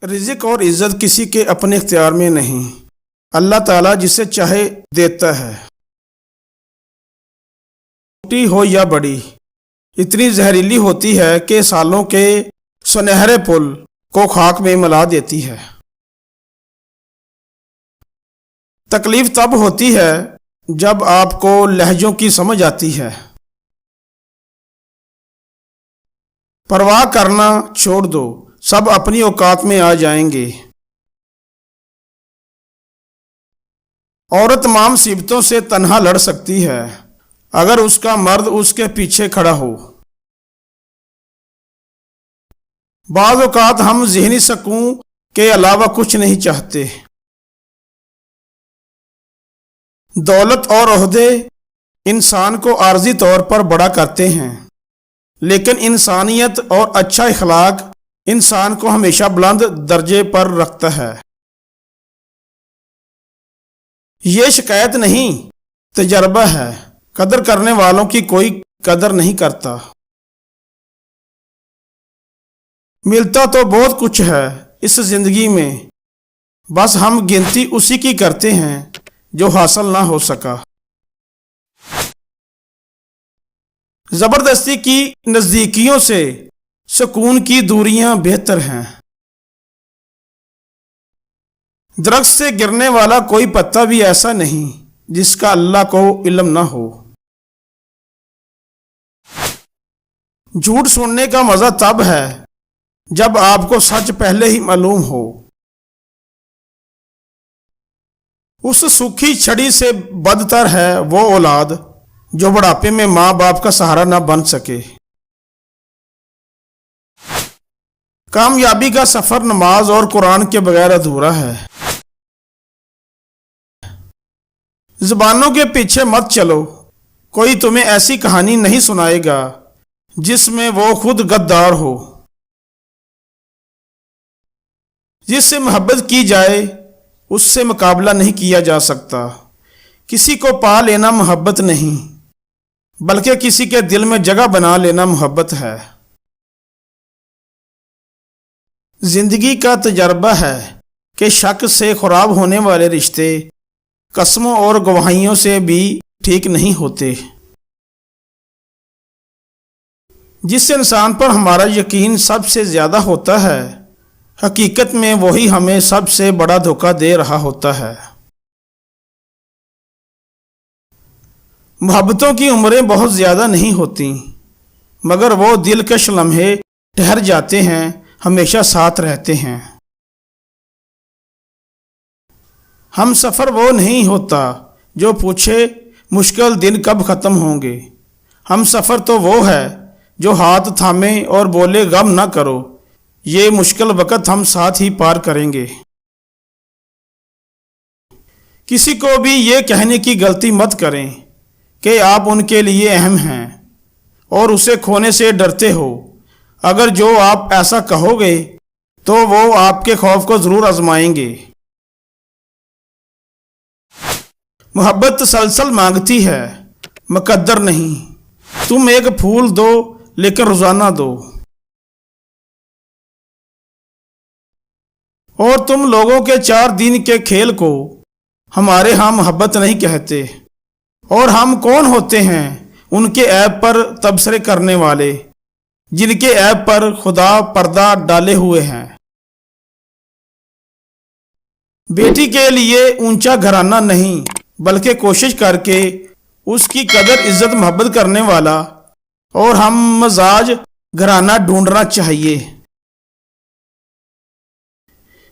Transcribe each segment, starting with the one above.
رزق اور عزت کسی کے اپنے اختیار میں نہیں، اللہ تعالیٰ جسے چاہے دیتا ہے، چھوٹی ہو یا بڑی۔ اتنی زہریلی ہوتی ہے کہ سالوں کے سنہرے پل کو خاک میں ملا دیتی ہے۔ تکلیف تب ہوتی ہے جب آپ کو لہجوں کی سمجھ آتی ہے۔ پرواہ کرنا چھوڑ دو، سب اپنی اوقات میں آ جائیں گے۔ عورت تمام مصیبتوں سے تنہا لڑ سکتی ہے اگر اس کا مرد اس کے پیچھے کھڑا ہو۔ بعض اوقات ہم ذہنی سکون کے علاوہ کچھ نہیں چاہتے۔ دولت اور عہدے انسان کو عارضی طور پر بڑا کرتے ہیں، لیکن انسانیت اور اچھا اخلاق انسان کو ہمیشہ بلند درجے پر رکھتا ہے۔ یہ شکایت نہیں، تجربہ ہے۔ قدر کرنے والوں کی کوئی قدر نہیں کرتا۔ ملتا تو بہت کچھ ہے اس زندگی میں، بس ہم گنتی اسی کی کرتے ہیں جو حاصل نہ ہو سکا۔ زبردستی کی نزدیکیوں سے سکون کی دوریاں بہتر ہیں۔ درخت سے گرنے والا کوئی پتا بھی ایسا نہیں جس کا اللہ کو علم نہ ہو۔ جھوٹ سننے کا مزہ تب ہے جب آپ کو سچ پہلے ہی معلوم ہو۔ اس سوکھی چھڑی سے بدتر ہے وہ اولاد جو بڑھاپے میں ماں باپ کا سہارا نہ بن سکے۔ کامیابی کا سفر نماز اور قرآن کے بغیر ادھورا ہے۔ زبانوں کے پیچھے مت چلو، کوئی تمہیں ایسی کہانی نہیں سنائے گا جس میں وہ خود غدار ہو۔ جس سے محبت کی جائے اس سے مقابلہ نہیں کیا جا سکتا۔ کسی کو پا لینا محبت نہیں، بلکہ کسی کے دل میں جگہ بنا لینا محبت ہے۔ زندگی کا تجربہ ہے کہ شک سے خراب ہونے والے رشتے قسموں اور گواہیوں سے بھی ٹھیک نہیں ہوتے۔ جس انسان پر ہمارا یقین سب سے زیادہ ہوتا ہے، حقیقت میں وہی ہمیں سب سے بڑا دھوکہ دے رہا ہوتا ہے۔ محبتوں کی عمریں بہت زیادہ نہیں ہوتی، مگر وہ دلکش لمحے ٹھہر جاتے ہیں، ہمیشہ ساتھ رہتے ہیں۔ ہم سفر وہ نہیں ہوتا جو پوچھے مشکل دن کب ختم ہوں گے۔ ہم سفر تو وہ ہے جو ہاتھ تھامے اور بولے غم نہ کرو، یہ مشکل وقت ہم ساتھ ہی پار کریں گے۔ کسی کو بھی یہ کہنے کی غلطی مت کریں کہ آپ ان کے لیے اہم ہیں اور اسے کھونے سے ڈرتے ہو۔ اگر جو آپ ایسا کہو گے تو وہ آپ کے خوف کو ضرور آزمائیں گے۔ محبت تسلسل مانگتی ہے، مقدر نہیں۔ تم ایک پھول دو لیکن روزانہ دو۔ اور تم لوگوں کے 4 دن کے کھیل کو ہمارے ہاں محبت نہیں کہتے۔ اور ہم کون ہوتے ہیں ان کے عیب پر تبصرے کرنے والے، جن کے عیب پر خدا پردہ ڈالے ہوئے ہیں۔ بیٹی کے لیے اونچا گھرانہ نہیں، بلکہ کوشش کر کے اس کی قدر عزت محبت کرنے والا اور ہم مزاج گھرانہ ڈھونڈنا چاہیے۔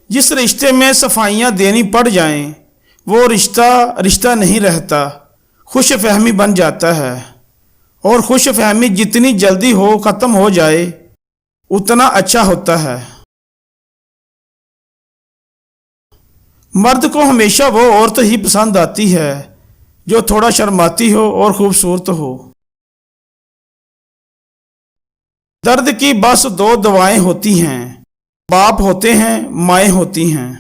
جس رشتے میں صفائیاں دینی پڑ جائیں وہ رشتہ نہیں رہتا، خوش فہمی بن جاتا ہے، اور خوش فہمی جتنی جلدی ختم ہو جائے اتنا اچھا ہوتا ہے۔ مرد کو ہمیشہ وہ عورت ہی پسند آتی ہے جو تھوڑا شرماتی ہو اور خوبصورت ہو۔ درد کی بس 2 دوائیں ہوتی ہیں، باپ ہوتے ہیں، مائیں ہوتی ہیں۔